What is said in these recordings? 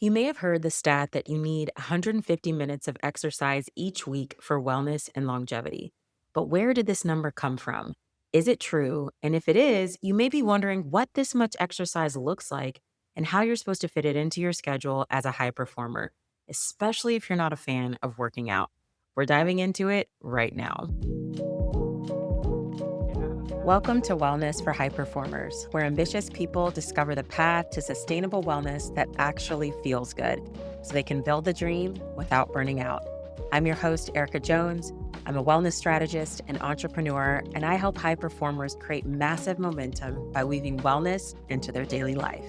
You may have heard the stat that you need 150 minutes of exercise each week for wellness and longevity. But where did this number come from? Is it true? And if it is, you may be wondering what this much exercise looks like and how you're supposed to fit it into your schedule as a high performer, especially if you're not a fan of working out. We're diving into it right now. Welcome to Wellness for High Performers, where ambitious people discover the path to sustainable wellness that actually feels good so they can build the dream without burning out. I'm your host, Erica Jones. I'm a wellness strategist and entrepreneur, and I help high performers create massive momentum by weaving wellness into their daily life.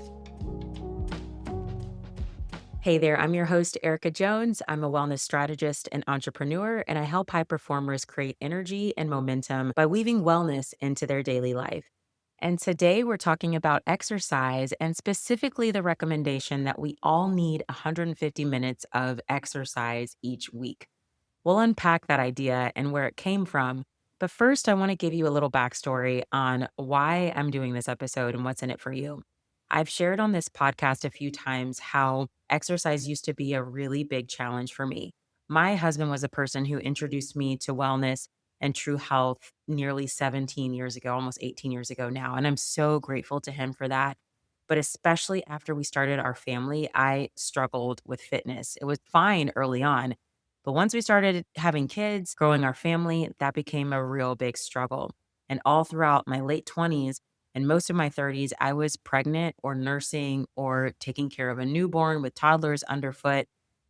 Hey there, I'm your host, Erica Jones. I'm a wellness strategist and entrepreneur, and I help high performers create energy and momentum by weaving wellness into their daily life. And today we're talking about exercise and specifically the recommendation that we all need 150 minutes of exercise each week. We'll unpack that idea and where it came from. But first, I want to give you a little backstory on why I'm doing this episode and what's in it for you. I've shared on this podcast a few times how exercise used to be a really big challenge for me. My husband was a person who introduced me to wellness and true health nearly 17 years ago, almost 18 years ago now. And I'm so grateful to him for that. But especially after we started our family, I struggled with fitness. It was fine early on, but once we started having kids, growing our family, that became a real big struggle. And all throughout my late 20s and most of my 30s, I was pregnant or nursing or taking care of a newborn with toddlers underfoot.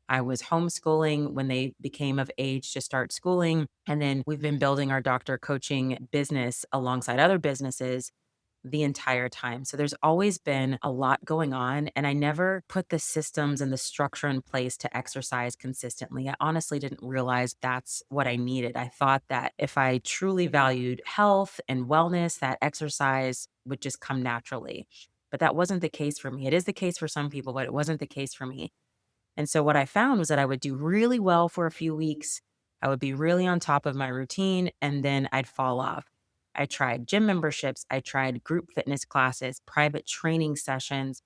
I was homeschooling when they became of age to start schooling. And then we've been building our doctor coaching business alongside other businesses the entire time. So there's always been a lot going on. And I never put the systems and the structure in place to exercise consistently. I honestly didn't realize that's what I needed. I thought that if I truly valued health and wellness, that exercise would just come naturally. But that wasn't the case for me. It is the case for some people, but it wasn't the case for me. And so what I found was that I would do really well for a few weeks. I would be really on top of my routine and then I'd fall off. I tried gym memberships, I tried group fitness classes, private training sessions,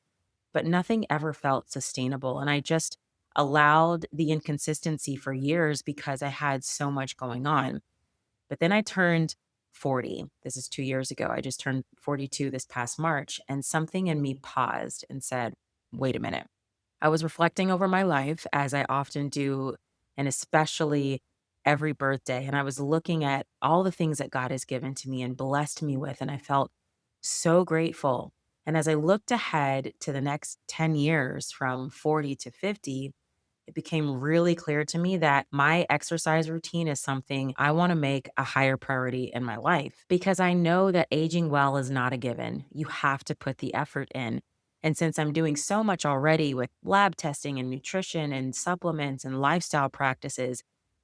but nothing ever felt sustainable. And I just allowed the inconsistency for years because I had so much going on. But then I turned 40. This is 2 years ago. I just turned 42 this past March, and something in me paused and said, wait a minute. I was reflecting over my life as I often do, and especially every birthday. And I was looking at all the things that God has given to me and blessed me with. And I felt so grateful. And as I looked ahead to the next 10 years from 40 to 50, it became really clear to me that my exercise routine is something I want to make a higher priority in my life because I know that aging well is not a given. You have to put the effort in. And since I'm doing so much already with lab testing and nutrition and supplements and lifestyle practices,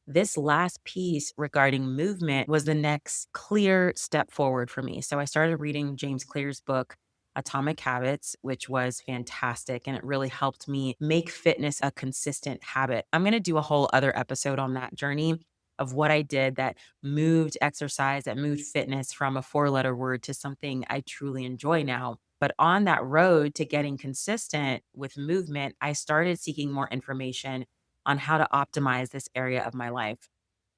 this last piece regarding movement was the next clear step forward for me. So I started reading James Clear's book, Atomic Habits, which was fantastic. And it really helped me make fitness a consistent habit. I'm going to do a whole other episode on that journey of what I did that moved exercise, that moved fitness from a four-letter word to something I truly enjoy now. But on that road to getting consistent with movement, I started seeking more information on how to optimize this area of my life.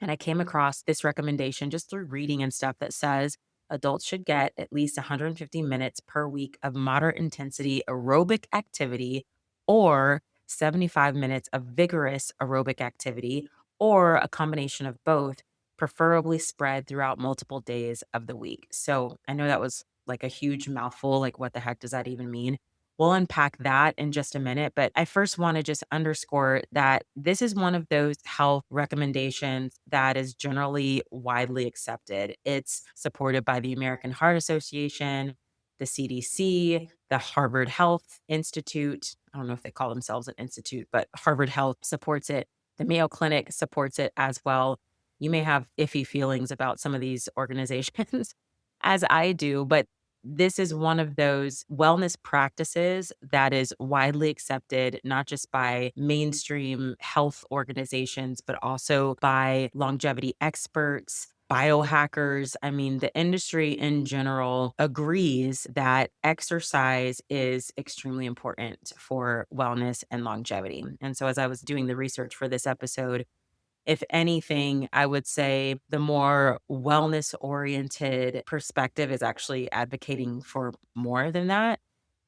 And I came across this recommendation just through reading and stuff that says adults should get at least 150 minutes per week of moderate intensity aerobic activity or 75 minutes of vigorous aerobic activity or a combination of both, preferably spread throughout multiple days of the week. So I know that was like a huge mouthful. Like, what the heck does that even mean? We'll unpack that in just a minute, but I first want to just underscore that this is one of those health recommendations that is generally widely accepted. It's supported by the American Heart Association, the CDC, the Harvard Health Institute. I don't know if they call themselves an institute, but Harvard Health supports it. The Mayo Clinic supports it as well. You may have iffy feelings about some of these organizations, as I do, but this is one of those wellness practices that is widely accepted, not just by mainstream health organizations, but also by longevity experts, biohackers. I mean, the industry in general agrees that exercise is extremely important for wellness and longevity. And so, as I was doing the research for this episode, if anything, I would say the more wellness oriented perspective is actually advocating for more than that.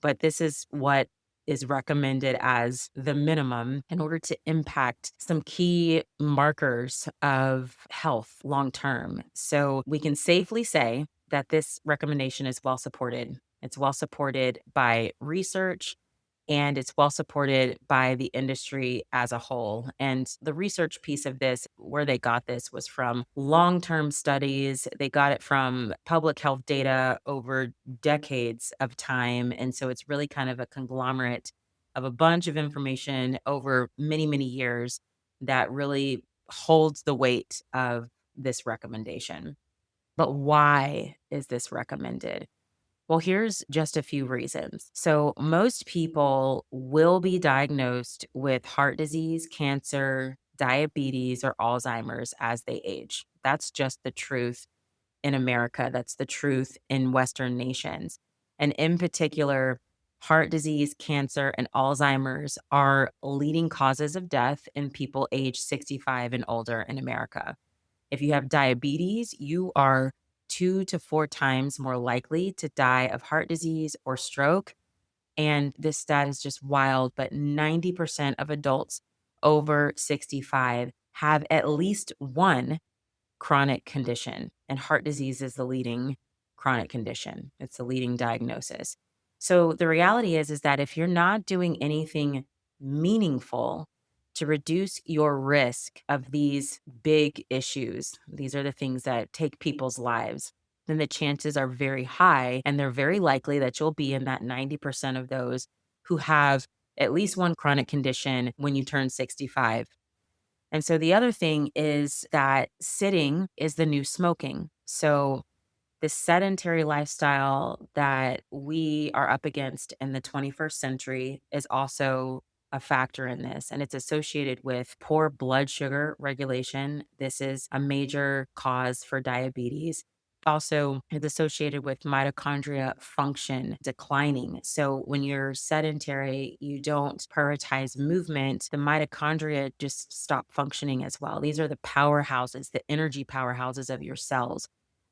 But this is what is recommended as the minimum in order to impact some key markers of health long term. So we can safely say that this recommendation is well supported. It's well supported by research and it's well supported by the industry as a whole. And the research piece of this, where they got this, was from long term studies. They got it from public health data over decades of time. And so it's really kind of a conglomerate of a bunch of information over many, many years that really holds the weight of this recommendation. But why is this recommended? Well, here's just a few reasons. So, most people will be diagnosed with heart disease, cancer, diabetes, or Alzheimer's as they age. That's just the truth in America. That's the truth in Western nations. And in particular, heart disease, cancer, and Alzheimer's are leading causes of death in people age 65 and older in America. If you have diabetes, you are 2 to 4 times more likely to die of heart disease or stroke. And this stat is just wild, but 90% of adults over 65 have at least one chronic condition, and heart disease is the leading chronic condition. It's the leading diagnosis. So the reality is that if you're not doing anything meaningful to reduce your risk of these big issues, these are the things that take people's lives, then the chances are very high and they're very likely that you'll be in that 90% of those who have at least one chronic condition when you turn 65. And so the other thing is that sitting is the new smoking. So this sedentary lifestyle that we are up against in the 21st century is also a factor in this, and it's associated with poor blood sugar regulation. This is a major cause for diabetes. Also, it's associated with mitochondria function declining. So, when you're sedentary, you don't prioritize movement, the mitochondria just stop functioning as well. These are the powerhouses, the energy powerhouses of your cells.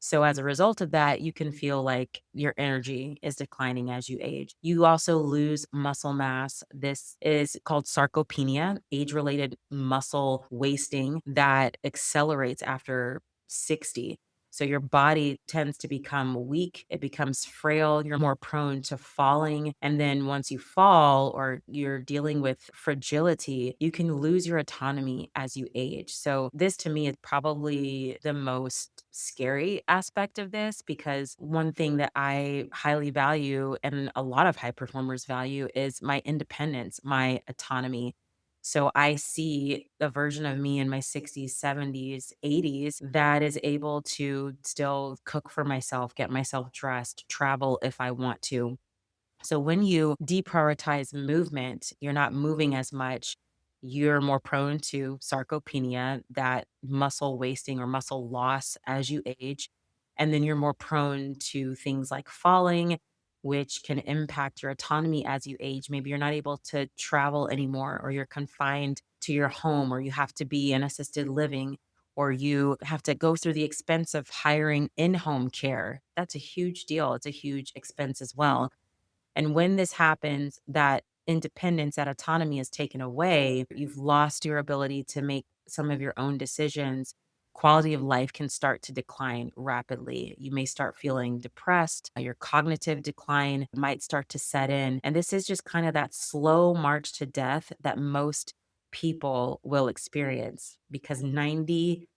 So as a result of that, you can feel like your energy is declining as you age. You also lose muscle mass. This is called sarcopenia, age-related muscle wasting that accelerates after 60. So your body tends to become weak, it becomes frail, you're more prone to falling. And then once you fall or you're dealing with fragility, you can lose your autonomy as you age. So this to me is probably the most scary aspect of this, because one thing that I highly value and a lot of high performers value is my independence, my autonomy. So I see a version of me in my 60s, 70s, 80s that is able to still cook for myself, get myself dressed, travel if I want to. So when you deprioritize movement, you're not moving as much. You're more prone to sarcopenia, that muscle wasting or muscle loss as you age. And then you're more prone to things like falling, which can impact your autonomy as you age. Maybe you're not able to travel anymore, or you're confined to your home, or you have to be in assisted living, or you have to go through the expense of hiring in home care. That's a huge deal. It's a huge expense as well. And when this happens, that independence, that autonomy is taken away, you've lost your ability to make some of your own decisions. Quality of life can start to decline rapidly. You may start feeling depressed. Your cognitive decline might start to set in. And this is just kind of that slow march to death that most people will experience, because 90%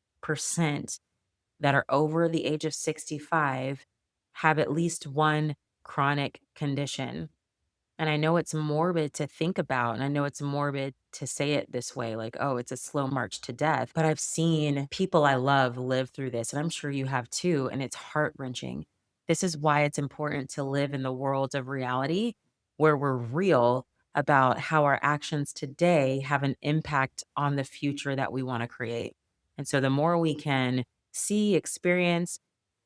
that are over the age of 65 have at least one chronic condition. And I know it's morbid to think about, and I know it's morbid to say it this way, like, oh, it's a slow march to death. But I've seen people I love live through this, and I'm sure you have too, and it's heart wrenching. This is why it's important to live in the world of reality where we're real about how our actions today have an impact on the future that we want to create. And so the more we can see, experience,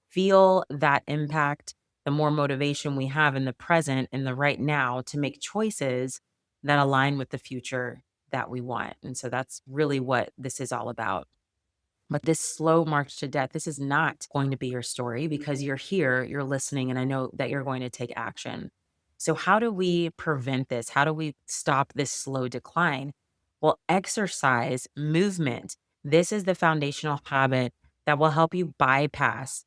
feel that impact, the more motivation we have in the present, in the right now, to make choices that align with the future that we want. And so that's really what this is all about. But this slow march to death, this is not going to be your story because you're here, you're listening, and I know that you're going to take action. So, how do we prevent this? How do we stop this slow decline? Well, exercise, movement, this is the foundational habit that will help you bypass.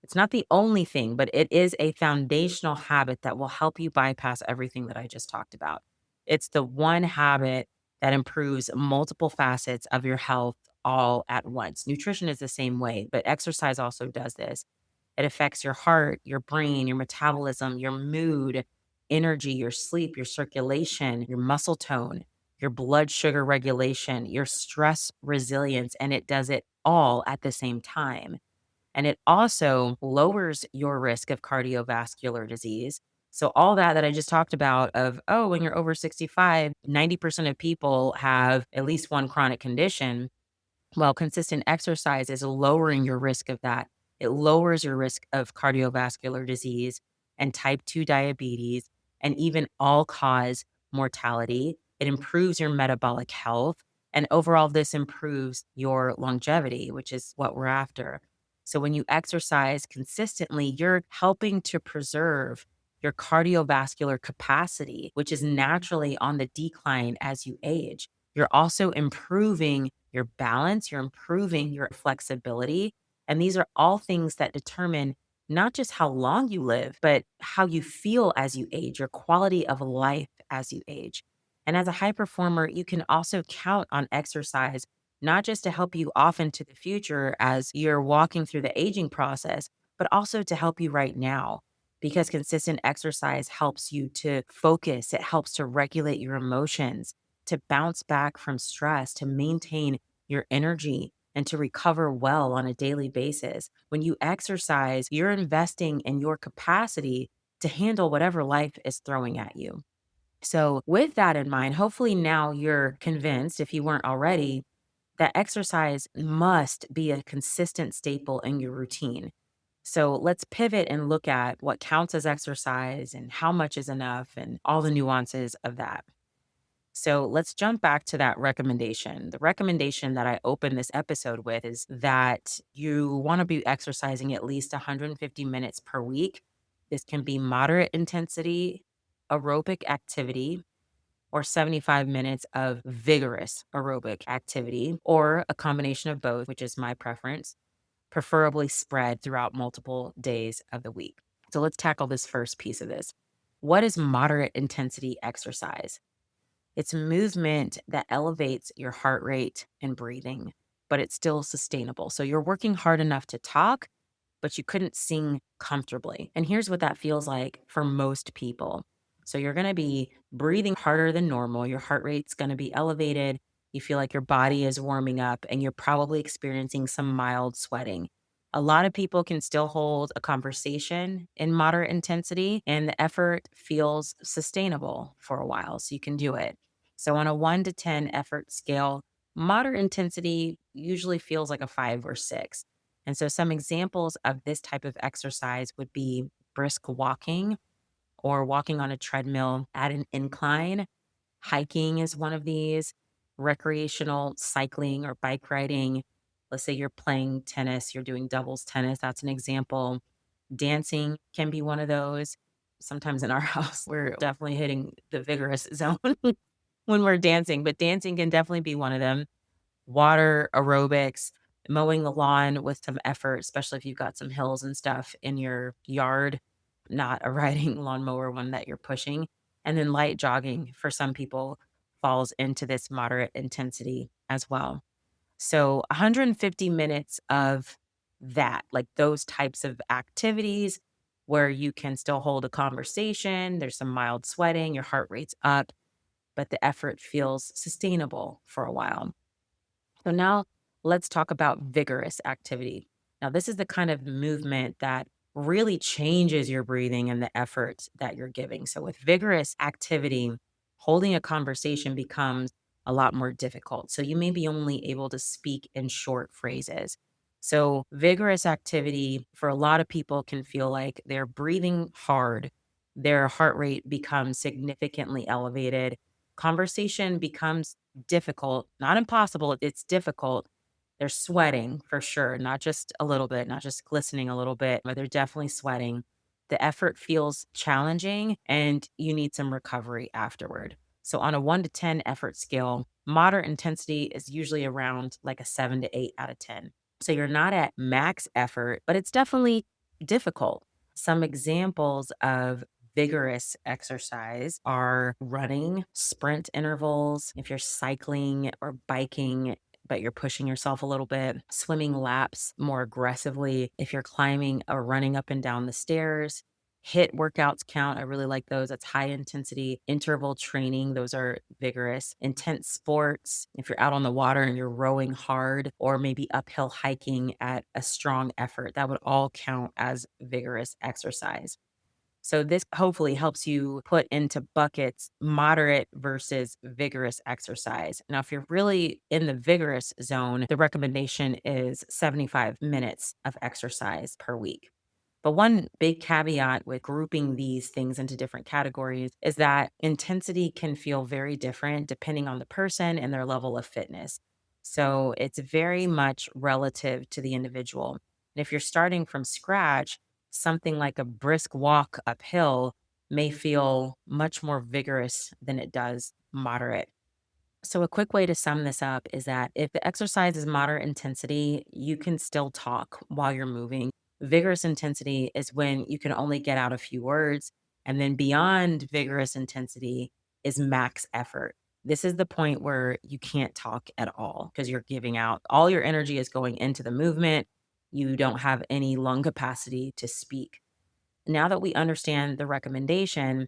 It's not the only thing, but it is a foundational habit that will help you bypass everything that I just talked about. It's the one habit that improves multiple facets of your health all at once. Nutrition is the same way, but exercise also does this. It affects your heart, your brain, your metabolism, your mood, energy, your sleep, your circulation, your muscle tone, your blood sugar regulation, your stress resilience, and it does it all at the same time. And it also lowers your risk of cardiovascular disease. So, all that I just talked about of, oh, when you're over 65, 90% of people have at least one chronic condition. Well, consistent exercise is lowering your risk of that. It lowers your risk of cardiovascular disease and type 2 diabetes and even all cause mortality. It improves your metabolic health. And overall, this improves your longevity, which is what we're after. So, when you exercise consistently, you're helping to preserve your cardiovascular capacity, which is naturally on the decline as you age. You're also improving your balance, you're improving your flexibility. And these are all things that determine not just how long you live, but how you feel as you age, your quality of life as you age. And as a high performer, you can also count on exercise, not just to help you off into the future as you're walking through the aging process, but also to help you right now. Because consistent exercise helps you to focus, it helps to regulate your emotions, to bounce back from stress, to maintain your energy, and to recover well on a daily basis. When you exercise, you're investing in your capacity to handle whatever life is throwing at you. So, with that in mind, hopefully now you're convinced, if you weren't already, that exercise must be a consistent staple in your routine. So let's pivot and look at what counts as exercise and how much is enough and all the nuances of that. So let's jump back to that recommendation. The recommendation that I opened this episode with is that you want to be exercising at least 150 minutes per week. This can be moderate intensity aerobic activity or 75 minutes of vigorous aerobic activity, or a combination of both, which is my preference, preferably spread throughout multiple days of the week. So let's tackle this first piece of this. What is moderate intensity exercise? It's movement that elevates your heart rate and breathing, but it's still sustainable. So you're working hard enough to talk, but you couldn't sing comfortably. And here's what that feels like for most people. So you're going to be breathing harder than normal. Your heart rate's going to be elevated. You feel like your body is warming up and you're probably experiencing some mild sweating. A lot of people can still hold a conversation in moderate intensity and the effort feels sustainable for a while. So you can do it. So on a 1 to 10 effort scale, moderate intensity usually feels like a 5 or 6. And so some examples of this type of exercise would be brisk walking or walking on a treadmill at an incline. Hiking is one of these, recreational cycling or bike riding. Let's say you're playing tennis, you're doing doubles tennis. That's an example. Dancing can be one of those. Sometimes in our house, we're definitely hitting the vigorous zone when we're dancing, but dancing can definitely be one of them. Water aerobics, mowing the lawn with some effort, especially if you've got some hills and stuff in your yard, not a riding lawnmower one that you're pushing. And then light jogging for some people falls into this moderate intensity as well. So 150 minutes of that, like those types of activities where you can still hold a conversation, there's some mild sweating, your heart rate's up, but the effort feels sustainable for a while. So now let's talk about vigorous activity. Now, this is the kind of movement that really changes your breathing and the effort that you're giving. So, with vigorous activity, holding a conversation becomes a lot more difficult. So, you may be only able to speak in short phrases. So, vigorous activity for a lot of people can feel like they're breathing hard, their heart rate becomes significantly elevated, conversation becomes difficult, not impossible, it's difficult. They're sweating for sure, not just a little bit, not just glistening a little bit, but they're definitely sweating. The effort feels challenging and you need some recovery afterward. So, on a 1 to 10 effort scale, moderate intensity is usually around like a 7 to 8 out of 10. So, you're not at max effort, but it's definitely difficult. Some examples of vigorous exercise are running, sprint intervals, if you're cycling or biking, but you're pushing yourself a little bit, swimming laps more aggressively, if you're climbing or running up and down the stairs. Hit workouts count. I really like those. That's high intensity interval training. Those are vigorous. Intense sports. If you're out on the water and you're rowing hard, or maybe uphill hiking at a strong effort, that would all count as vigorous exercise. So this hopefully helps you put into buckets moderate versus vigorous exercise. Now, if you're really in the vigorous zone, the recommendation is 75 minutes of exercise per week. But one big caveat with grouping these things into different categories is that intensity can feel very different depending on the person and their level of fitness. So it's very much relative to the individual. And if you're starting from scratch, something like a brisk walk uphill may feel much more vigorous than it does moderate. So, a quick way to sum this up is that if the exercise is moderate intensity, you can still talk while you're moving. Vigorous intensity is when you can only get out a few words. And then beyond vigorous intensity is max effort. This is the point where you can't talk at all because you're giving out all your energy is going into the movement. You don't have any lung capacity to speak. Now that we understand the recommendation,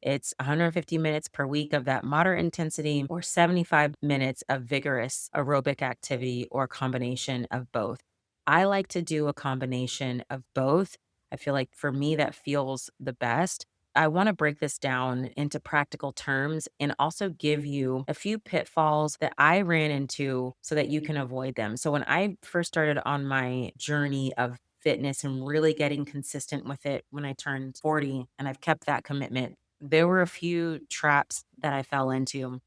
it's 150 minutes per week of that moderate intensity or 75 minutes of vigorous aerobic activity or combination of both. I like to do a combination of both. I feel like for me, that feels the best. I want to break this down into practical terms and also give you a few pitfalls that I ran into so that you can avoid them. So, when I first started on my journey of fitness and really getting consistent with it when I turned 40, and I've kept that commitment, there were a few traps that I fell into.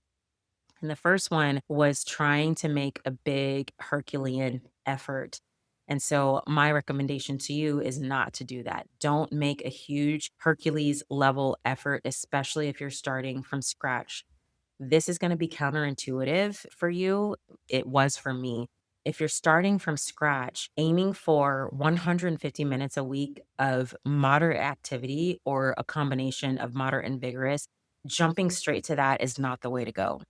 And the first one was trying to make a big Herculean effort. And so, my recommendation to you is not to do that. Don't make a huge Hercules level effort, especially if you're starting from scratch. This is going to be counterintuitive for you. It was for me. If you're starting from scratch, aiming for 150 minutes a week of moderate activity or a combination of moderate and vigorous, jumping straight to that is not the way to go.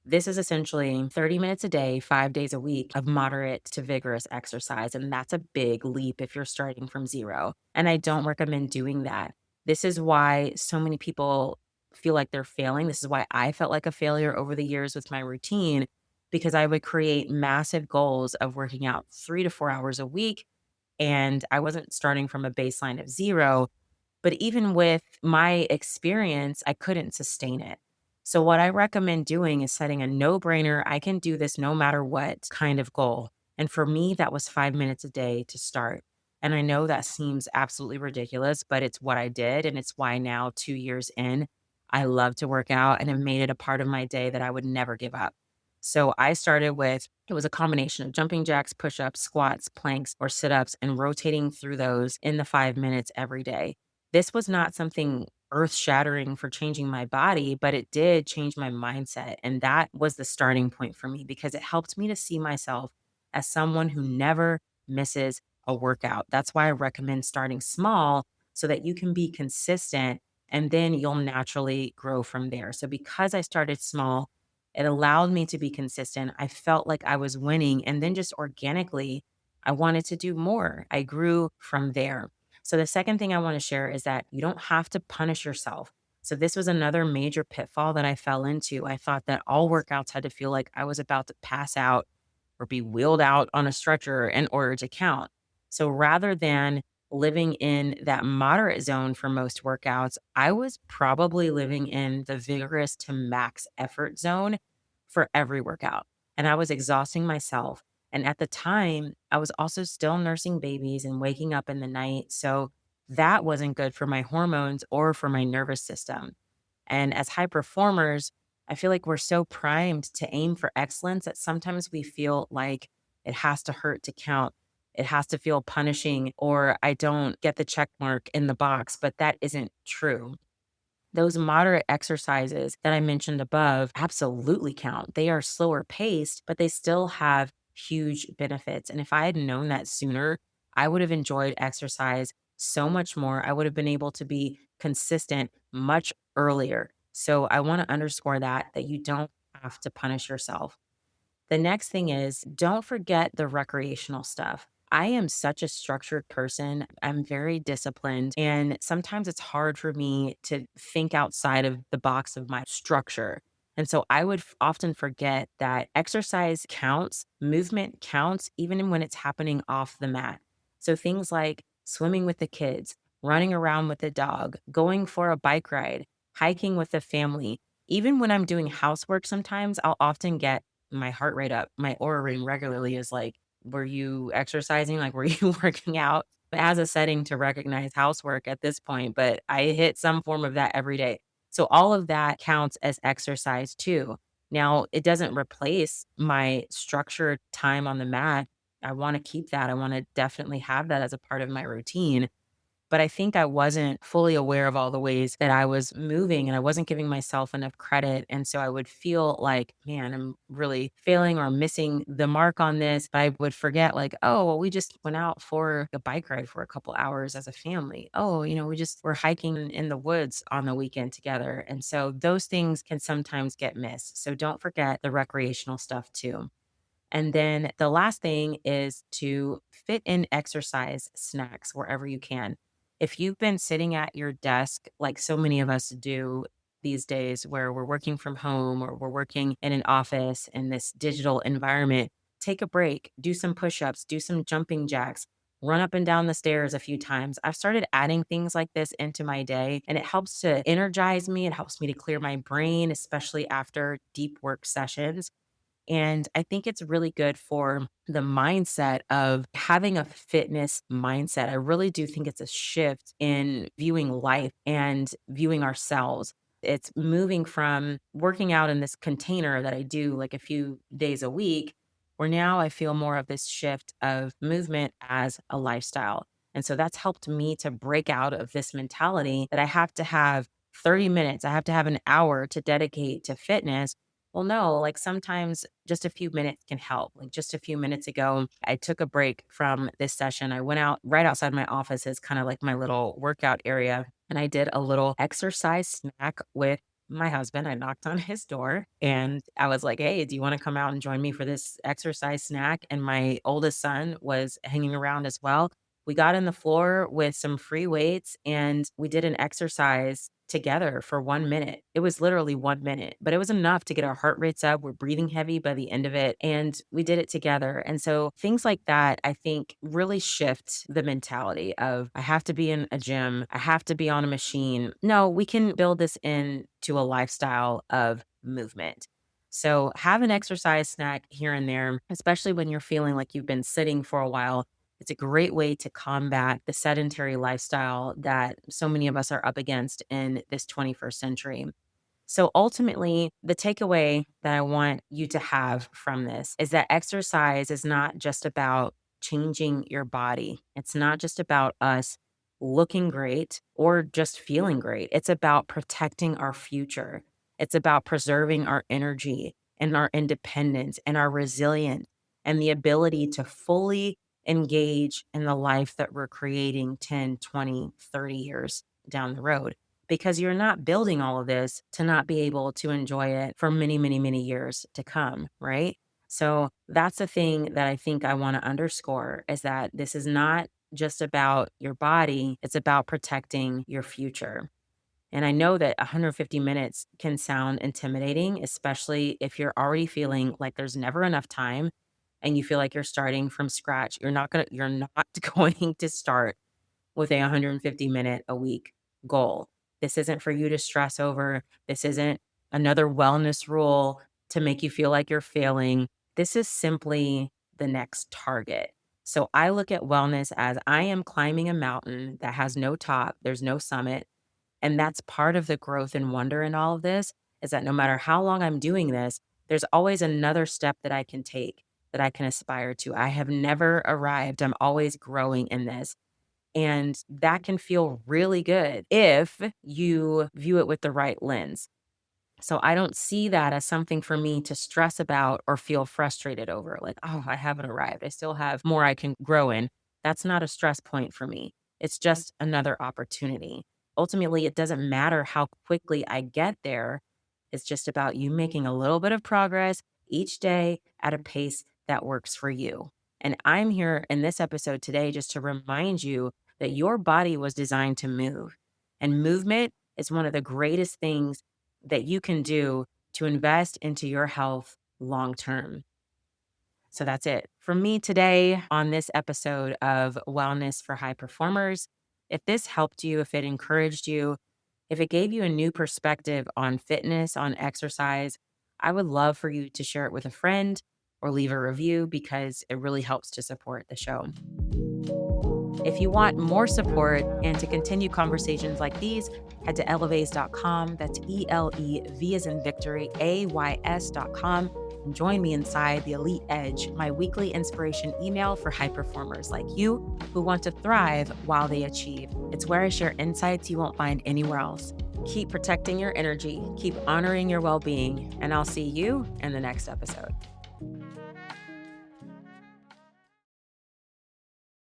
This is essentially 30 minutes a day, 5 days a week of moderate to vigorous exercise. And that's a big leap if you're starting from zero. And I don't recommend doing that. This is why so many people feel like they're failing. This is why I felt like a failure over the years with my routine, because I would create massive goals of working out 3 to 4 hours a week. And I wasn't starting from a baseline of zero. But even with my experience, I couldn't sustain it. So, what I recommend doing is setting a no brainer, I can do this no matter what kind of goal. And for me, that was 5 minutes a day to start. And I know that seems absolutely ridiculous, but it's what I did. And it's why now, 2 years in, I love to work out and have made it a part of my day that I would never give up. So, I started with it was a combination of jumping jacks, push ups, squats, planks, or sit ups, and rotating through those in the 5 minutes every day. This was not something earth shattering for changing my body, but it did change my mindset. And that was the starting point for me because it helped me to see myself as someone who never misses a workout. That's why I recommend starting small so that you can be consistent and then you'll naturally grow from there. So, because I started small, it allowed me to be consistent. I felt like I was winning. And then just organically, I wanted to do more. I grew from there. So, the second thing I want to share is that you don't have to punish yourself. So, this was another major pitfall that I fell into. I thought that all workouts had to feel like I was about to pass out or be wheeled out on a stretcher in order to count. So, rather than living in that moderate zone for most workouts, I was probably living in the vigorous to max effort zone for every workout. And I was exhausting myself. And at the time, I was also still nursing babies and waking up in the night. So that wasn't good for my hormones or for my nervous system. And as high performers, I feel like we're so primed to aim for excellence that sometimes we feel like it has to hurt to count. It has to feel punishing, or I don't get the check mark in the box. But that isn't true. Those moderate exercises that I mentioned above absolutely count. They are slower paced, but they still have huge benefits. And if I had known that sooner, I would have enjoyed exercise so much more. I would have been able to be consistent much earlier. So I want to underscore that you don't have to punish yourself. The next thing is don't forget the recreational stuff. I am such a structured person. I'm very disciplined. And sometimes it's hard for me to think outside of the box of my structure. And so I would often forget that exercise counts, movement counts, even when it's happening off the mat. So things like swimming with the kids, running around with the dog, going for a bike ride, hiking with the family. Even when I'm doing housework, sometimes I'll often get my heart rate up. My aura ring regularly is like, were you exercising? Like, were you working out? It has a setting to recognize housework at this point, but I hit some form of that every day. So all of that counts as exercise too. Now, it doesn't replace my structured time on the mat. I want to keep that. I want to definitely have that as a part of my routine. But I think I wasn't fully aware of all the ways that I was moving and I wasn't giving myself enough credit. And so I would feel like, man, I'm really failing or I'm missing the mark on this. But I would forget, like, oh, well, we just went out for a bike ride for a couple hours as a family. Oh, we just were hiking in the woods on the weekend together. And so those things can sometimes get missed. So don't forget the recreational stuff too. And then the last thing is to fit in exercise snacks wherever you can. If you've been sitting at your desk, like so many of us do these days, where we're working from home or we're working in an office in this digital environment, take a break, do some push ups, do some jumping jacks, run up and down the stairs a few times. I've started adding things like this into my day, and it helps to energize me. It helps me to clear my brain, especially after deep work sessions. And I think it's really good for the mindset of having a fitness mindset. I really do think it's a shift in viewing life and viewing ourselves. It's moving from working out in this container that I do like a few days a week, where now I feel more of this shift of movement as a lifestyle. And so that's helped me to break out of this mentality that I have to have 30 minutes, I have to have an hour to dedicate to fitness. Well, no, like sometimes just a few minutes can help. Like just a few minutes ago, I took a break from this session. I went out right outside my office is kind of like my little workout area. And I did a little exercise snack with my husband. I knocked on his door and I was like, hey, do you want to come out and join me for this exercise snack? And my oldest son was hanging around as well. We got in the floor with some free weights and we did an exercise together for 1 minute. It was literally 1 minute, but it was enough to get our heart rates up. We're breathing heavy by the end of it, and we did it together. And so things like that, I think, really shift the mentality of I have to be in a gym, I have to be on a machine. No, we can build this into a lifestyle of movement. So have an exercise snack here and there, especially when you're feeling like you've been sitting for a while. It's a great way to combat the sedentary lifestyle that so many of us are up against in this 21st century. So ultimately, the takeaway that I want you to have from this is that exercise is not just about changing your body. It's not just about us looking great or just feeling great. It's about protecting our future. It's about preserving our energy and our independence and our resilience and the ability to fully engage in the life that we're creating 10, 20, 30 years down the road, because you're not building all of this to not be able to enjoy it for many, many, many years to come, right? So that's the thing that I think I want to underscore is that this is not just about your body, it's about protecting your future. And I know that 150 minutes can sound intimidating, especially if you're already feeling like there's never enough time and you feel like you're starting from scratch. You're not going to start with a 150-minute a week goal. This isn't for you to stress over. This isn't another wellness rule to make you feel like you're failing. This is simply the next target. So I look at wellness as I am climbing a mountain that has no top, there's no summit. And that's part of the growth and wonder in all of this is that no matter how long I'm doing this, there's always another step that I can take, that I can aspire to. I have never arrived. I'm always growing in this. And that can feel really good if you view it with the right lens. So I don't see that as something for me to stress about or feel frustrated over. Like, oh, I haven't arrived. I still have more I can grow in. That's not a stress point for me. It's just another opportunity. Ultimately, it doesn't matter how quickly I get there. It's just about you making a little bit of progress each day at a pace that works for you. And I'm here in this episode today just to remind you that your body was designed to move. And movement is one of the greatest things that you can do to invest into your health long term. So that's it for me today on this episode of Wellness for High Performers. If this helped you, if it encouraged you, if it gave you a new perspective on fitness, on exercise, I would love for you to share it with a friend or leave a review because it really helps to support the show. If you want more support and to continue conversations like these, head to elevays.com. That's ELEV as in victory, AYS.com. And join me inside the Elite Edge, my weekly inspiration email for high performers like you who want to thrive while they achieve. It's where I share insights you won't find anywhere else. Keep protecting your energy, keep honoring your well-being, and I'll see you in the next episode.